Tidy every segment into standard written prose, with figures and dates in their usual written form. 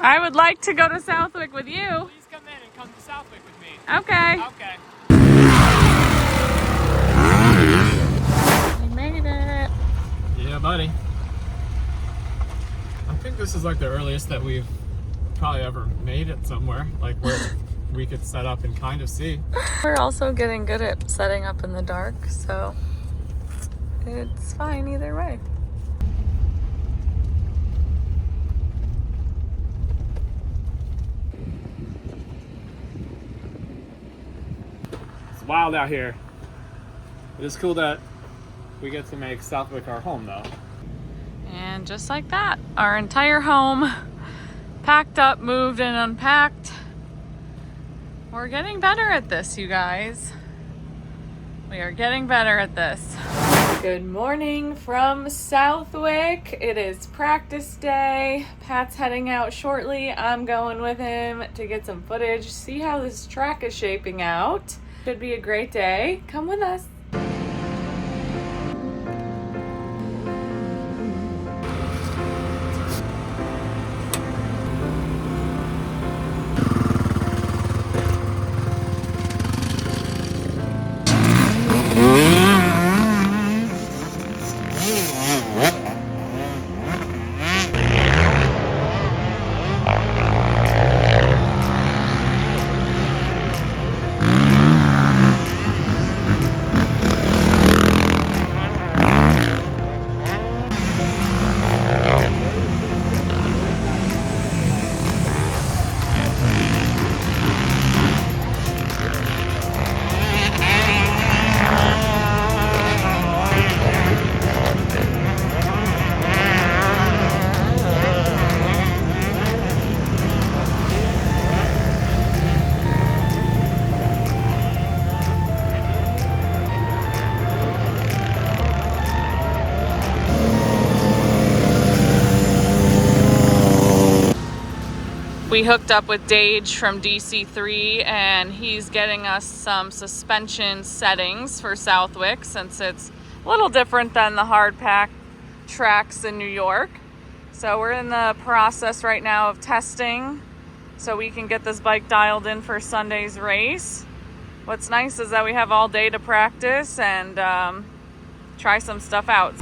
I would like to go to Southwick with you. Please come in and come to Southwick with me. Okay. Okay. We made it. Yeah, buddy. I think this is like the earliest that we've probably ever made it somewhere, like where we could set up and kind of see. We're also getting good at setting up in the dark, so it's fine either way. It's wild out here. It is cool that we get to make Southwick our home, though. And just like that, our entire home packed up, moved, and unpacked. We're getting better at this, you guys. We are getting better at this. Good morning from Southwick. It is practice day. Pat's heading out shortly. I'm going with him to get some footage, see how this track is shaping out. Should be a great day. Come with us. We hooked up with Dage from DCIII and he's getting us some suspension settings for Southwick since it's a little different than the hard pack tracks in New York. So we're in the process right now of testing so we can get this bike dialed in for Sunday's race. What's nice is that we have all day to practice and try some stuff out.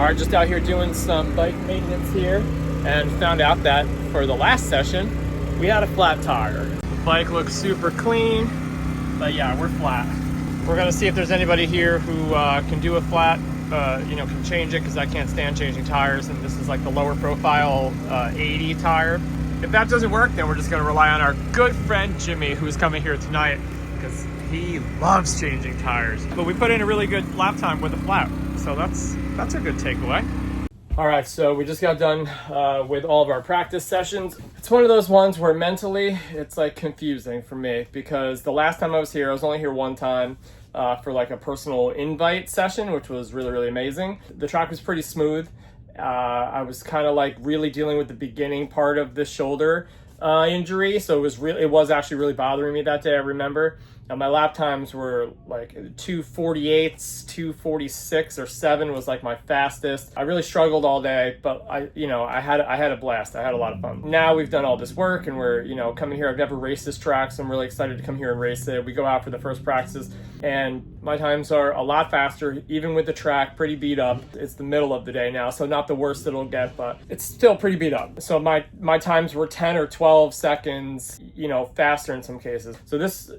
Alright, just out here doing some bike maintenance here and found out that for the last session we had a flat tire. The bike looks super clean, but yeah, we're flat. We're gonna see if there's anybody here who can do a flat, can change it, because I can't stand changing tires, and this is like the lower profile 80 tire. If that doesn't work, then we're just gonna rely on our good friend Jimmy, who's coming here tonight, because he loves changing tires. But we put in a really good lap time with a flat, so that's a good takeaway. All right, so we just got done with all of our practice sessions. It's one of those ones where mentally it's like confusing for me, because the last time I was here, I was only here one time for like a personal invite session, which was really, really amazing. The track was pretty smooth, I was kind of like really dealing with the beginning part of the shoulder injury, so it was actually really bothering me that day, I remember. And my lap times were like 2:48, 2:46 or 7 was like my fastest. I really struggled all day, but I had a blast. I had a lot of fun. Now we've done all this work and we're, coming here. I've never raced this track, so I'm really excited to come here and race it. We go out for the first practices and my times are a lot faster, even with the track pretty beat up. It's the middle of the day now, so not the worst it'll get, but it's still pretty beat up. So my times were 10 or 12 seconds, faster in some cases. So this,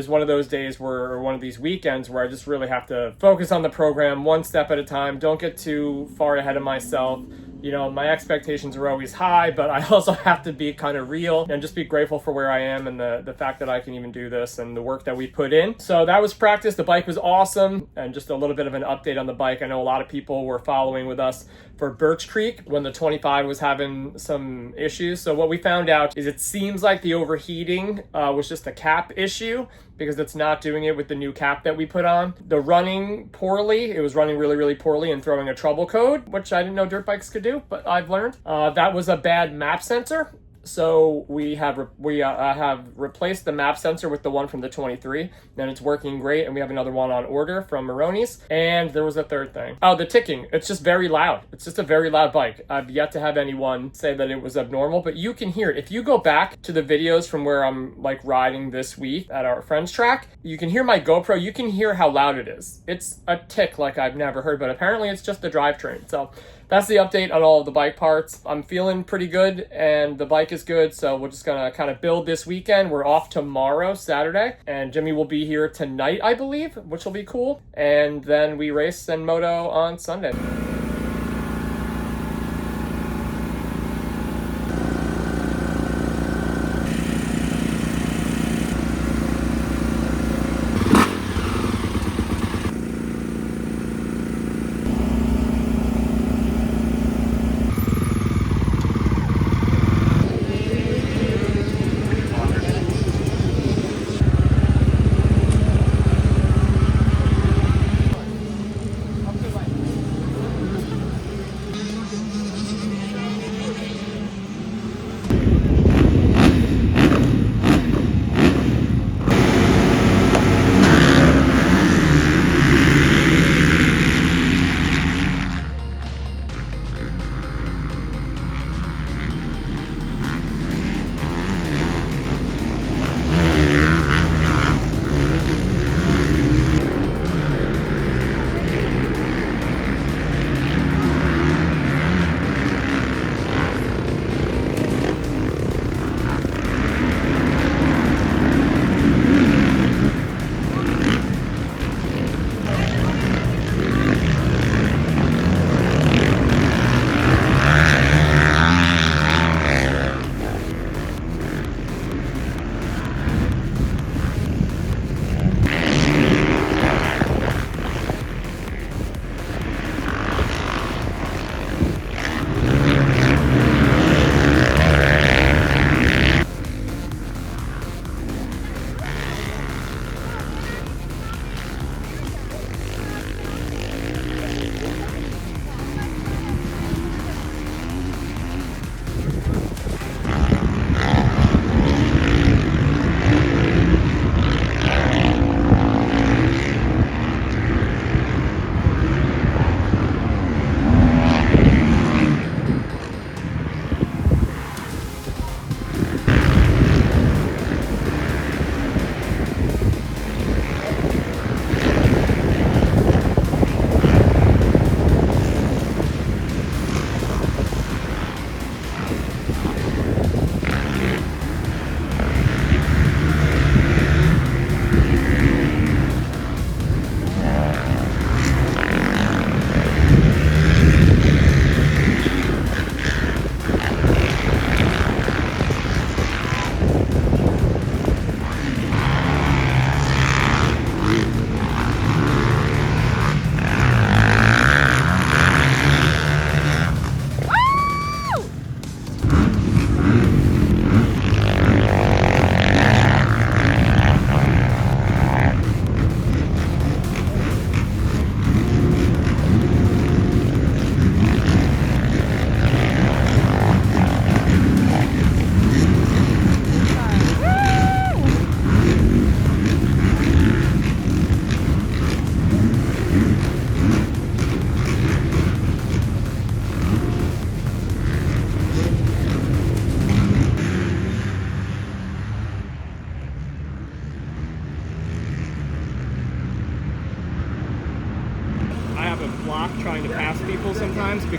is one of those days or one of these weekends where I just really have to focus on the program one step at a time. Don't get too far ahead of myself. My expectations are always high, but I also have to be kind of real and just be grateful for where I am and the fact that I can even do this and the work that we put in. So that was practice. The bike was awesome. And just a little bit of an update on the bike. I know a lot of people were following with us for Birch Creek when the 25 was having some issues. So what we found out is it seems like the overheating was just a cap issue because it's not doing it with the new cap that we put on. The running poorly, it was running really, really poorly and throwing a trouble code, which I didn't know dirt bikes could do, but I've learned. That was a bad map sensor. So we have replaced the map sensor with the one from the 23, and it's working great. And we have another one on order from Moroney's. And there was a third thing. Oh, the ticking. It's just very loud. It's just a very loud bike. I've yet to have anyone say that it was abnormal, but you can hear it. If you go back to the videos from where I'm like riding this week at our friend's track, you can hear my GoPro. You can hear how loud it is. It's a tick like I've never heard, but apparently it's just the drivetrain. So that's the update on all of the bike parts. I'm feeling pretty good and the bike is good, so we're just gonna kind of build this weekend. We're off tomorrow, Saturday, and Jimmy will be here tonight, I believe, which will be cool. And then we race and moto on Sunday.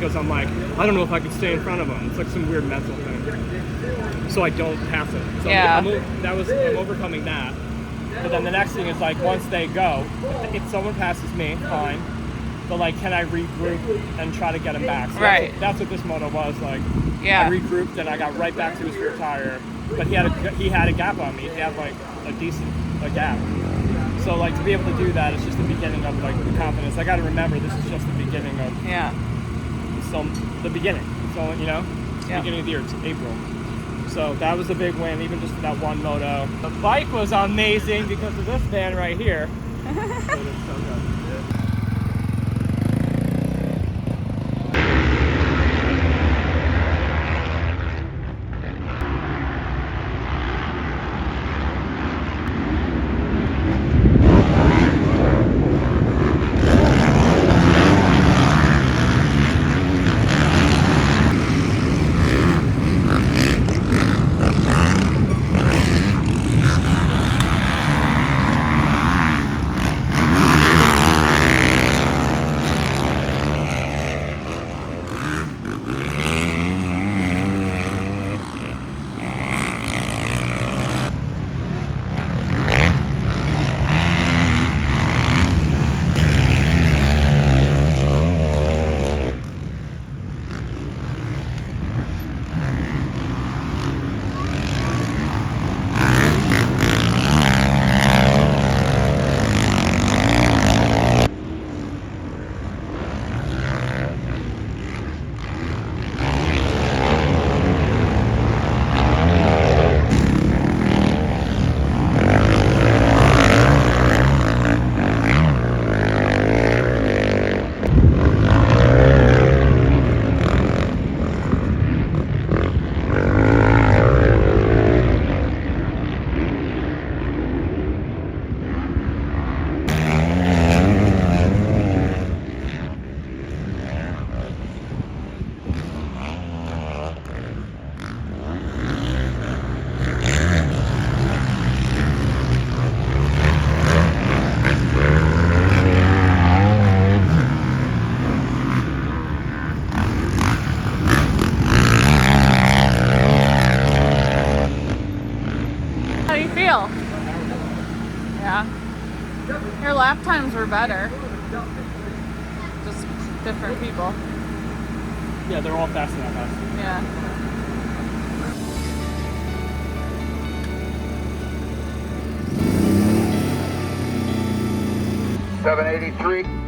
because I'm like, I don't know if I could stay in front of him. It's like some weird mental thing. So I don't pass it. So Yeah. I'm overcoming that. But then the next thing is like, once they go, if someone passes me, fine. But like, can I regroup and try to get him back? So Right. That's what this moto was like. Yeah. I regrouped and I got right back to his rear tire. But he had a gap on me. He had like a decent gap. So like, to be able to do that, it's just the beginning of like the confidence. I got to remember this is just the beginning of the beginning. So you know, beginning of the year, it's April. So that was a big win, even just for that one moto. The bike was amazing because of this van right here. It is so good. Your lap times were better. Just different people. Yeah, they're all fast enough. Yeah. $783.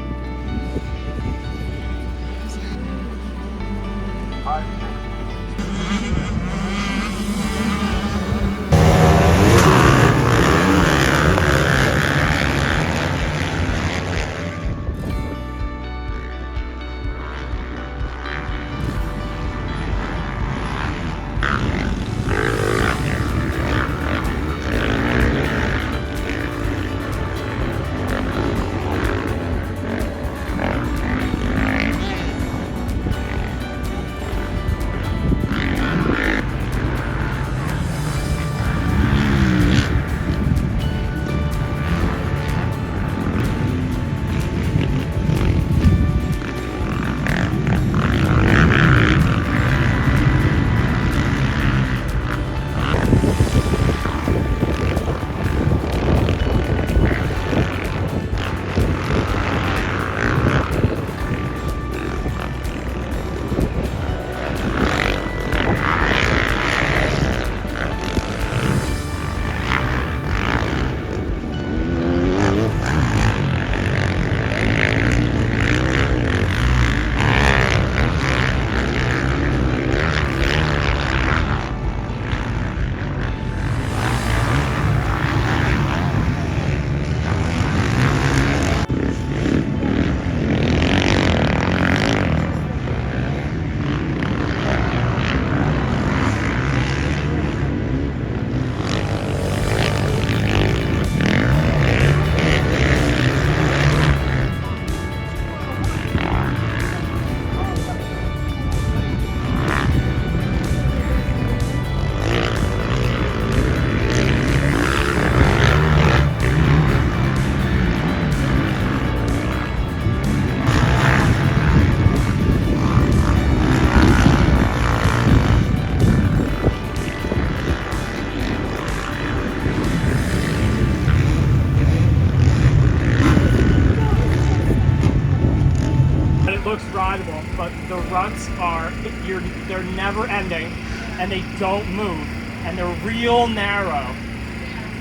they're never ending, and they don't move, and they're real narrow.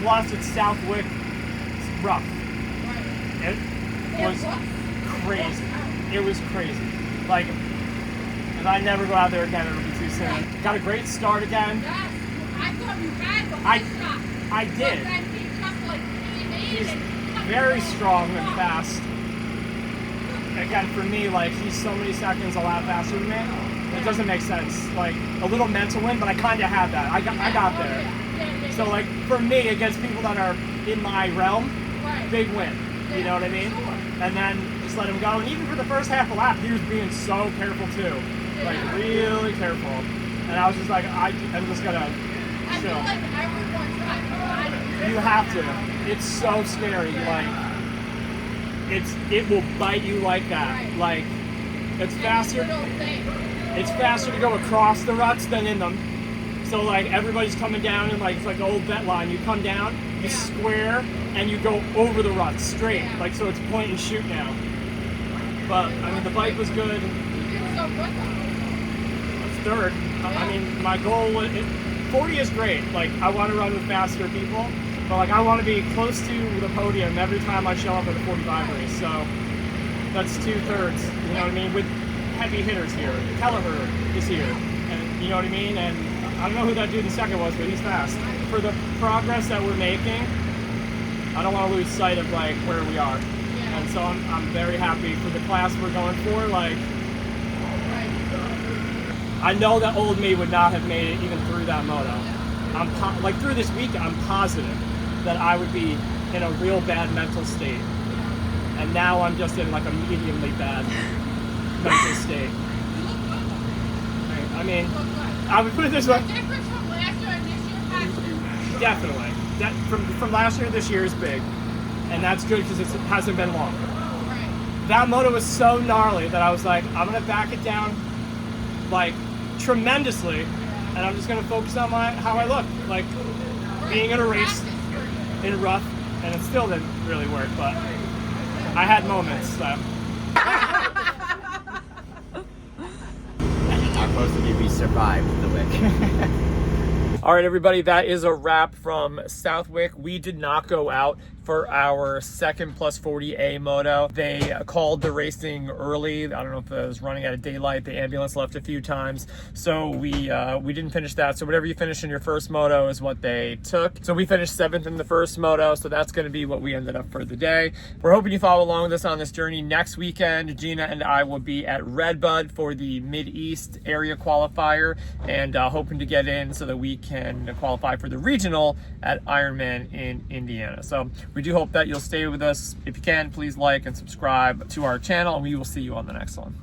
Plus, it's Southwick, it's rough. It was crazy. It was crazy. Like, if I never go out there again, it'll be too soon. Got a great start again. I did. He's very strong and fast. Again, for me, like, he's so many seconds a lap faster than me. It doesn't make sense. Like, a little mental win, but I kind of had that. I got there. So, like, for me, against people that are in my realm, big win. You know what I mean? And then just let him go. And even for the first half of the lap, he was being so careful too. Like, really careful. And I was just like, I'm just gonna chill. You have to. It's so scary. Like, it will bite you like that. Like, it's faster. It's faster to go across the ruts than in them. So like, everybody's coming down and like, it's like the old vet line. You come down, you square, and you go over the ruts straight. Like, so it's point and shoot now. But I mean, the bike was good. It's third. I mean, my goal was 40 is great. Like, I want to run with faster people, but like, I want to be close to the podium every time I show up at a 45 race. So that's 2/3. You know what I mean? With heavy hitters here. Kelleher is here, and you know what I mean. And I don't know who that dude in second was, but he's fast. For the progress that we're making, I don't want to lose sight of like where we are. And so I'm very happy for the class we're going for. Like, I know that old me would not have made it even through that moto. Like, through this week, I'm positive that I would be in a real bad mental state. And now I'm just in like a mediumly bad mental state. I mean, I would put it this way. Definitely. That from last year to this year is big. And that's good because it hasn't been long. That moto was so gnarly that I was like, I'm going to back it down like tremendously. And I'm just going to focus on how I look. Like, being in a race in rough. And it still didn't really work, but I had moments. So. How close did we survive the wick? All right, everybody, that is a wrap from Southwick. We did not go out for our second plus 40A moto. They called the racing early. I don't know if it was running out of daylight. The ambulance left a few times. So we didn't finish that. So whatever you finish in your first moto is what they took. So we finished 7th in the first moto. So that's going to be what we ended up for the day. We're hoping you follow along with us on this journey. Next weekend, Gina and I will be at Redbud for the Mid-East area qualifier, and hoping to get in so that we can qualify for the regional at Ironman in Indiana. So we do hope that you'll stay with us. If you can, please like and subscribe to our channel, and we will see you on the next one.